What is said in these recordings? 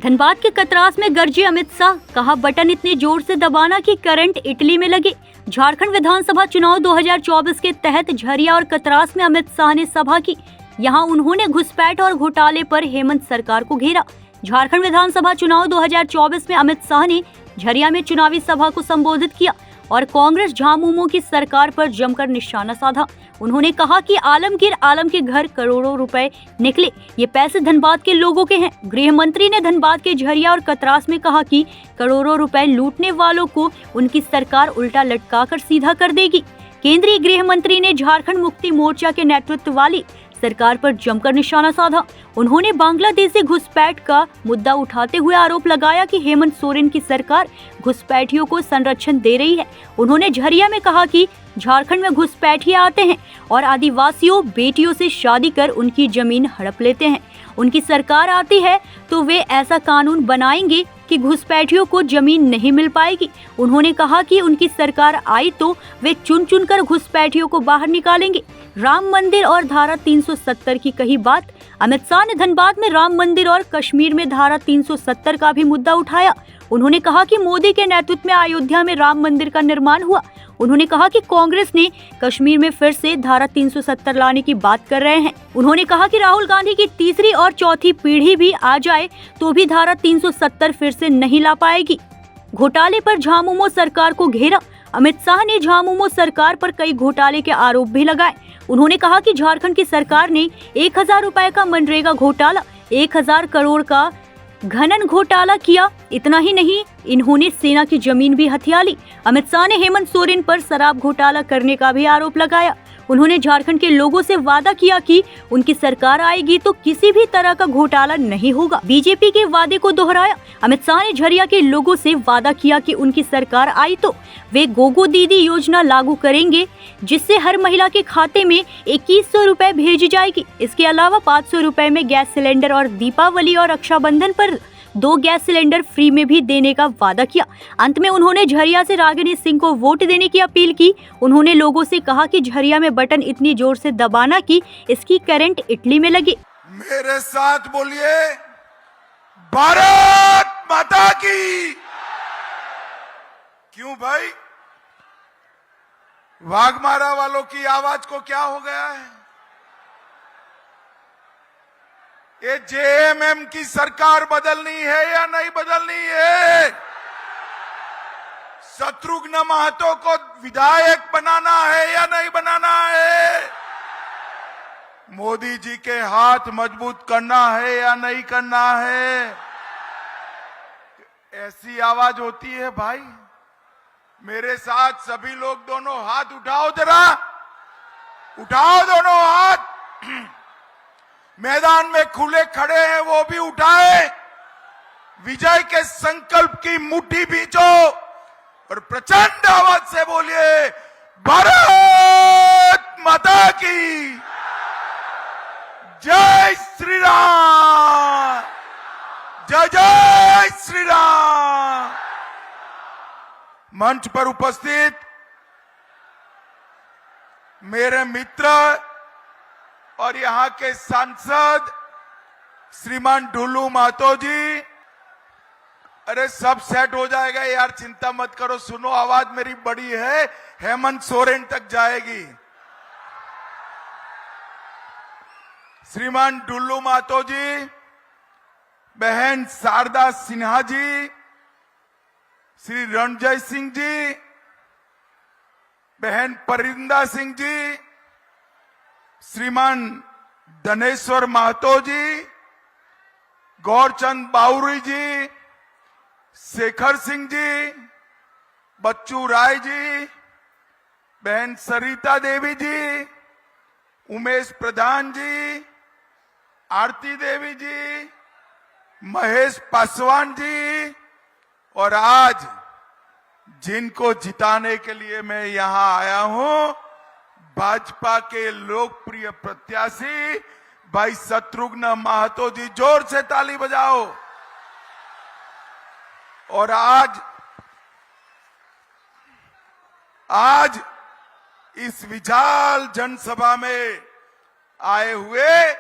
धनबाद के कतरास में गरजे अमित शाह, कहा बटन इतने जोर से दबाना कि करंट इटली में लगे। झारखंड विधानसभा चुनाव 2024 के तहत झरिया और कतरास में अमित शाह ने सभा की। यहां उन्होंने घुसपैठ और घोटाले पर हेमंत सरकार को घेरा। झारखंड विधानसभा चुनाव 2024 में अमित शाह ने झरिया में चुनावी सभा को संबोधित किया और कांग्रेस झामुमो की सरकार पर जमकर निशाना साधा। उन्होंने कहा कि आलमगीर आलम के घर करोड़ों रुपए निकले, ये पैसे धनबाद के लोगों के हैं। गृह मंत्री ने धनबाद के झरिया और कतरास में कहा कि करोड़ों रुपए लूटने वालों को उनकी सरकार उल्टा लटका कर सीधा कर देगी। केंद्रीय गृह मंत्री ने झारखंड मुक्ति मोर्चा के नेतृत्व वाली सरकार पर जमकर निशाना साधा। उन्होंने बांग्लादेश से घुसपैठ का मुद्दा उठाते हुए आरोप लगाया कि हेमंत सोरेन की सरकार घुसपैठियों को संरक्षण दे रही है। उन्होंने झरिया में कहा कि झारखंड में घुसपैठिए आते हैं और आदिवासियों बेटियों से शादी कर उनकी जमीन हड़प लेते हैं। उनकी सरकार आती है तो वे ऐसा कानून बनाएंगे कि घुसपैठियों को जमीन नहीं मिल पाएगी। उन्होंने कहा कि उनकी सरकार आई तो वे चुन चुन कर घुसपैठियों को बाहर निकालेंगे। राम मंदिर और धारा 370 की कही बात। अमित शाह ने धनबाद में राम मंदिर और कश्मीर में धारा 370 का भी मुद्दा उठाया। उन्होंने कहा कि मोदी के नेतृत्व में अयोध्या में राम मंदिर का निर्माण हुआ। उन्होंने कहा कि कांग्रेस ने कश्मीर में फिर से धारा 370 लाने की बात कर रहे हैं। उन्होंने कहा कि राहुल गांधी की तीसरी और चौथी पीढ़ी भी आ जाए तो भी धारा 370 फिर से नहीं ला पाएगी। घोटाले पर झामुमो सरकार को घेरा। अमित शाह ने झामुमो सरकार पर कई घोटाले के आरोप भी लगाए। उन्होंने कहा कि झारखंड की सरकार ने 1000 रुपए का मनरेगा घोटाला, 1000 करोड़ का खनन घोटाला किया। इतना ही नहीं, इन्होंने सेना की जमीन भी हथिया ली। अमित शाह ने हेमंत सोरेन पर शराब घोटाला करने का भी आरोप लगाया। उन्होंने झारखंड के लोगों से वादा किया कि उनकी सरकार आएगी तो किसी भी तरह का घोटाला नहीं होगा। बीजेपी के वादे को दोहराया। अमित शाह ने झरिया के लोगों से वादा किया कि उनकी सरकार आई तो वे गोगो दीदी योजना लागू करेंगे, जिससे हर महिला के खाते में 2100 रुपए भेजी जाएगी। इसके अलावा 500 रुपए में गैस सिलेंडर और दीपावली और रक्षाबंधन पर 2 गैस सिलेंडर फ्री में भी देने का वादा किया। अंत में उन्होंने झरिया से रागिनी सिंह को वोट देने की अपील की। उन्होंने लोगों से कहा कि झरिया में बटन इतनी जोर से दबाना कि इसकी करंट इटली में लगे। मेरे साथ बोलिए, भारत माता की। क्यों भाई, वाघमारा वालों की आवाज को क्या हो गया है? ये जेएमएम की सरकार बदलनी है या नहीं बदलनी है? शत्रुघ्न महतो को विधायक बनाना है या नहीं बनाना है? मोदी जी के हाथ मजबूत करना है या नहीं करना है? ऐसी आवाज होती है भाई। मेरे साथ सभी लोग दोनों हाथ उठाओ, जरा उठाओ दोनों हाथ। मैदान में खुले खड़े हैं वो भी उठाए। विजय के संकल्प की मुट्ठी बींचो और प्रचंड आवाज से बोलिए, भारत माता की जय श्री राम, जय जय श्री राम। मंच पर उपस्थित मेरे मित्र और यहाँ के सांसद श्रीमान ढुल्लू महतो जी, अरे सब सेट हो जाएगा यार, चिंता मत करो। सुनो, आवाज मेरी बड़ी है, हेमंत सोरेन तक जाएगी। श्रीमान ढुल्लू महतो जी, बहन शारदा सिन्हा जी, श्री रणजय सिंह जी, बहन परिंदा सिंह जी, श्रीमान धनेश्वर महतो जी, गौरचंद बाउरी जी, शेखर सिंह जी, बच्चू राय जी, बहन सरिता देवी जी, उमेश प्रधान जी, आरती देवी जी, महेश पासवान जी, और आज जिनको जिताने के लिए मैं यहां आया हूं, भाजपा के लोकप्रिय प्रत्याशी भाई शत्रुघ्न महतो जी। जोर से ताली बजाओ। और आज इस विशाल जनसभा में आए हुए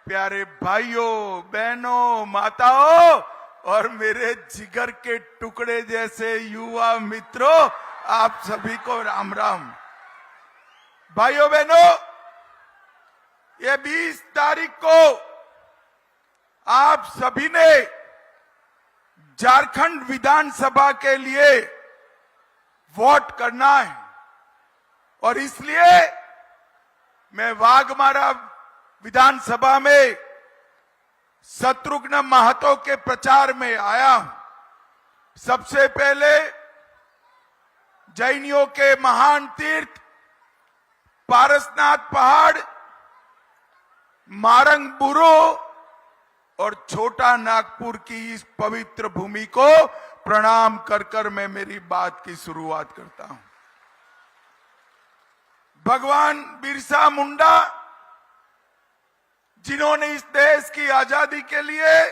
प्यारे भाइयों, बहनों, माताओं, और मेरे जिगर के टुकड़े जैसे युवा मित्रों, आप सभी को राम राम। भाइयों बहनों, ये 20 तारीख को आप सभी ने झारखंड विधानसभा के लिए वोट करना है और इसलिए मैं वाघमारा विधानसभा में शत्रुघ्न महतो के प्रचार में आया हूं। सबसे पहले जैनियों के महान तीर्थ पारसनाथ पहाड़, मारंग बुरो और छोटा नागपुर की इस पवित्र भूमि को प्रणाम कर कर मैं मेरी बात की शुरुआत करता हूं। भगवान बिरसा मुंडा, जिन्होंने इस देश की आजादी के लिए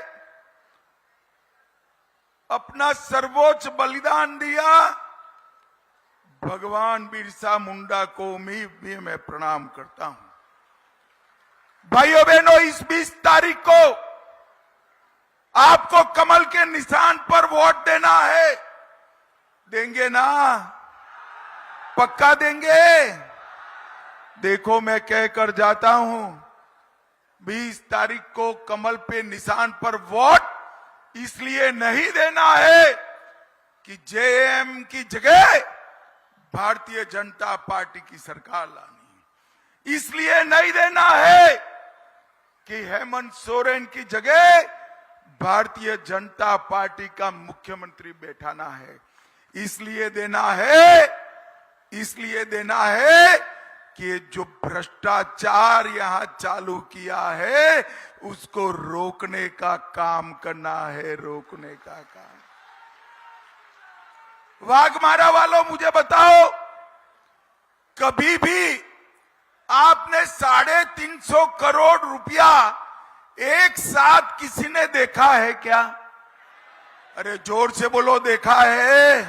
अपना सर्वोच्च बलिदान दिया, भगवान बिरसा मुंडा को भी मैं प्रणाम करता हूं। भाइयों बहनों, इस 20 तारीख को आपको कमल के निशान पर वोट देना है। देंगे ना? पक्का देंगे? देखो, मैं कहकर जाता हूं, 20 तारीख को कमल पे निशान पर वोट इसलिए नहीं देना है कि जेएम की जगह भारतीय जनता पार्टी की सरकार लानी है। इसलिए नहीं देना है कि हेमंत सोरेन की जगह भारतीय जनता पार्टी का मुख्यमंत्री बैठाना है। इसलिए देना है कि जो भ्रष्टाचार यहां चालू किया है उसको रोकने का काम करना है, रोकने का काम। वाघमारा वालों, मुझे बताओ, कभी भी आपने 350 करोड़ रुपया एक साथ किसी ने देखा है क्या? अरे जोर से बोलो, देखा है?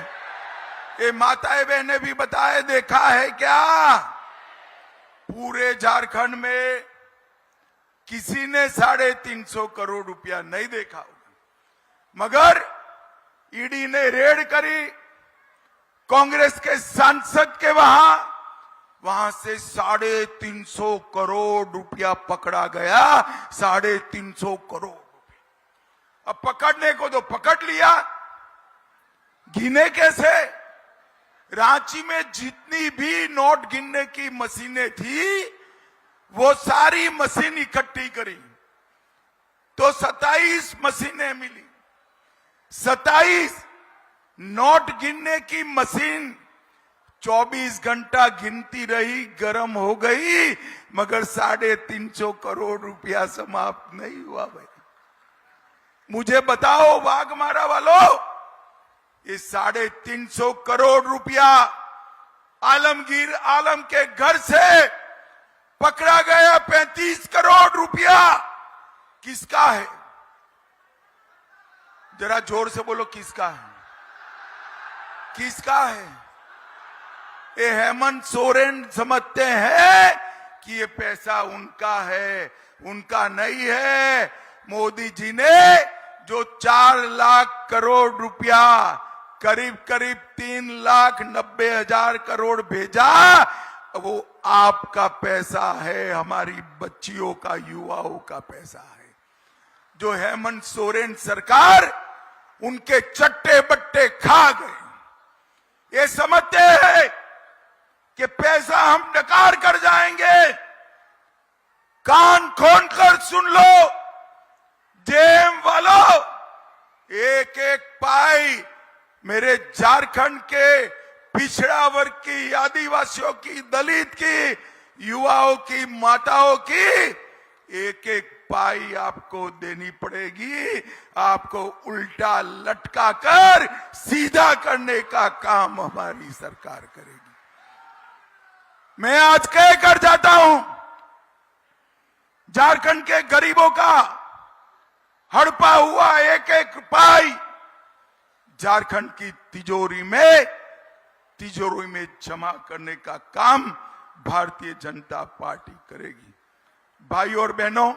ये माताएं बहनें भी बताए, देखा है क्या? पूरे झारखंड में किसी ने 350 करोड़ रुपया नहीं देखा होगा, मगर ईडी ने रेड करी, कांग्रेस के सांसद के वहां से 350 करोड़ रुपया पकड़ा गया। 350 करोड़ रुपया। अब पकड़ने को तो पकड़ लिया, गिने कैसे? रांची में जितनी भी नोट गिनने की मशीनें थी, वो सारी मशीन इकट्ठी करी तो 27 मशीनें मिली। 27 नोट गिनने की मशीन 24 घंटा गिनती रही, गर्म हो गई, मगर 350 करोड़ रुपया समाप्त नहीं हुआ। भाई मुझे बताओ वाघमारा वालों, ये 350 करोड़ रुपया आलमगीर आलम के घर से पकड़ा गया 35 करोड़ रुपया किसका है? जरा जोर से बोलो, किसका है? किसका है? ये हेमंत सोरेन समझते हैं कि ये पैसा उनका है, उनका नहीं है। मोदी जी ने जो 4 लाख करोड़ रुपया, करीब 3,90,000 करोड़ भेजा, वो आपका पैसा है, हमारी बच्चियों का, युवाओं का पैसा है, जो हेमंत सोरेन सरकार उनके चट्टे बट्टे खा गए। ये समझते हैं कि पैसा हम डकार कर जाएंगे। कान खोल कर सुन लो जेएम वालों, एक एक पाई मेरे झारखंड के पिछड़ा वर्ग की, आदिवासियों की, दलित की, युवाओं की, माताओं की एक एक पाई आपको देनी पड़ेगी। आपको उल्टा लटका कर सीधा करने का काम हमारी सरकार करेगी। मैं आज कह कर जाता हूं, झारखंड के गरीबों का हड़पा हुआ एक एक पाई झारखंड की तिजोरी में जमा करने का काम भारतीय जनता पार्टी करेगी। भाई और बहनों,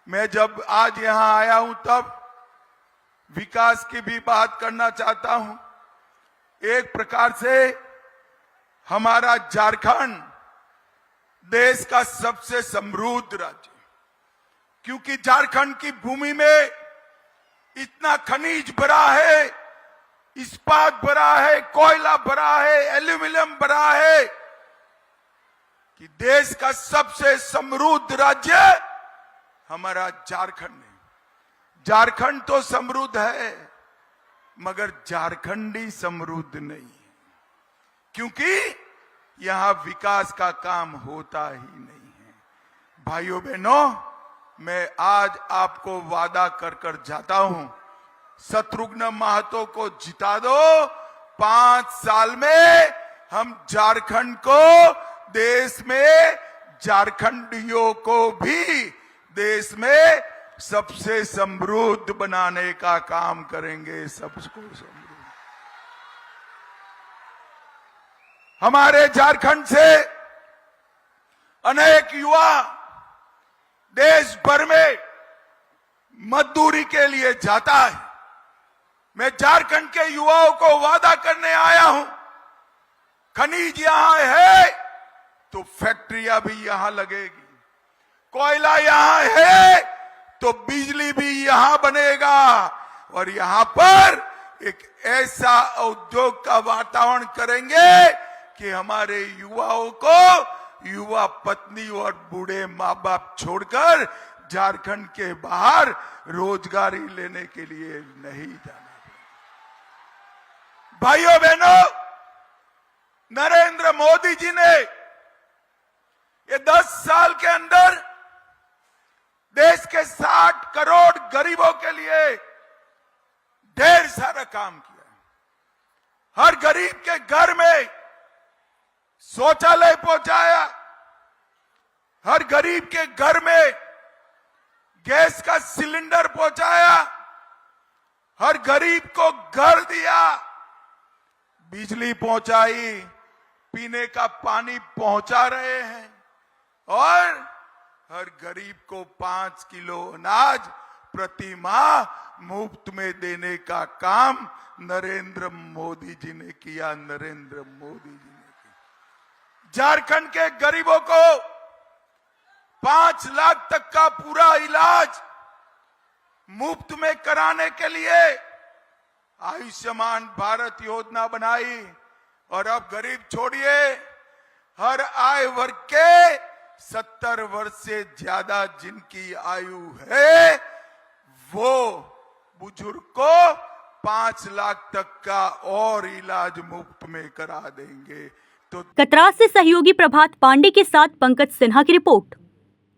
मैं जब आज यहां आया हूं तब विकास की भी बात करना चाहता हूं। एक प्रकार से हमारा झारखंड देश का सबसे समृद्ध राज्य, क्योंकि झारखंड की भूमि में इतना खनिज भरा है, इस्पात भरा है, कोयला भरा है, एल्यूमिनियम भरा है कि देश का सबसे समृद्ध राज्य हमारा झारखंड है। झारखंड तो समृद्ध है, मगर झारखंडी समृद्ध नहीं है, क्योंकि यहां विकास का काम होता ही नहीं है। भाइयों बहनों, मैं आज आपको वादा कर जाता हूं, शत्रुघ्न महतो को जिता दो, 5 साल में हम झारखंड को देश में, झारखंडियों को भी देश में सबसे समृद्ध बनाने का काम करेंगे। सबको समृद्ध। हमारे झारखंड से अनेक युवा देश भर में मजदूरी के लिए जाता है। मैं झारखंड के युवाओं को वादा करने आया हूं, खनिज यहां है तो फैक्ट्रियां भी यहां लगेगी, कोयला यहां है तो बिजली भी यहां बनेगा, और यहां पर एक ऐसा उद्योग का वातावरण करेंगे कि हमारे युवाओं को, युवा पत्नी और बूढ़े माँ बाप छोड़कर झारखंड के बाहर रोजगारी लेने के लिए नहीं जाना। भाइयों बहनों, नरेंद्र मोदी जी ने ये 10 साल के अंदर देश के 60 करोड़ गरीबों के लिए ढेर सारा काम किया। हर गरीब के घर में शौचालय पहुंचाया, हर गरीब के घर में गैस का सिलेंडर पहुंचाया, हर गरीब को घर दिया, बिजली पहुंचाई, पीने का पानी पहुंचा रहे हैं, और हर गरीब को 5 किलो अनाज प्रति माह मुफ्त में देने का काम नरेंद्र मोदी जी ने किया। नरेंद्र मोदी जी ने किया। झारखंड के गरीबों को 5 लाख तक का पूरा इलाज मुफ्त में कराने के लिए आयुष्मान भारत योजना बनाई, और अब गरीब छोड़िए, हर आय वर्ग के 70 वर्ष से ज्यादा जिनकी आयु है, वो बुजुर्ग को 5 लाख तक का और इलाज मुफ्त में करा देंगे। तो कतरास से सहयोगी प्रभात पांडे के साथ पंकज सिन्हा की रिपोर्ट।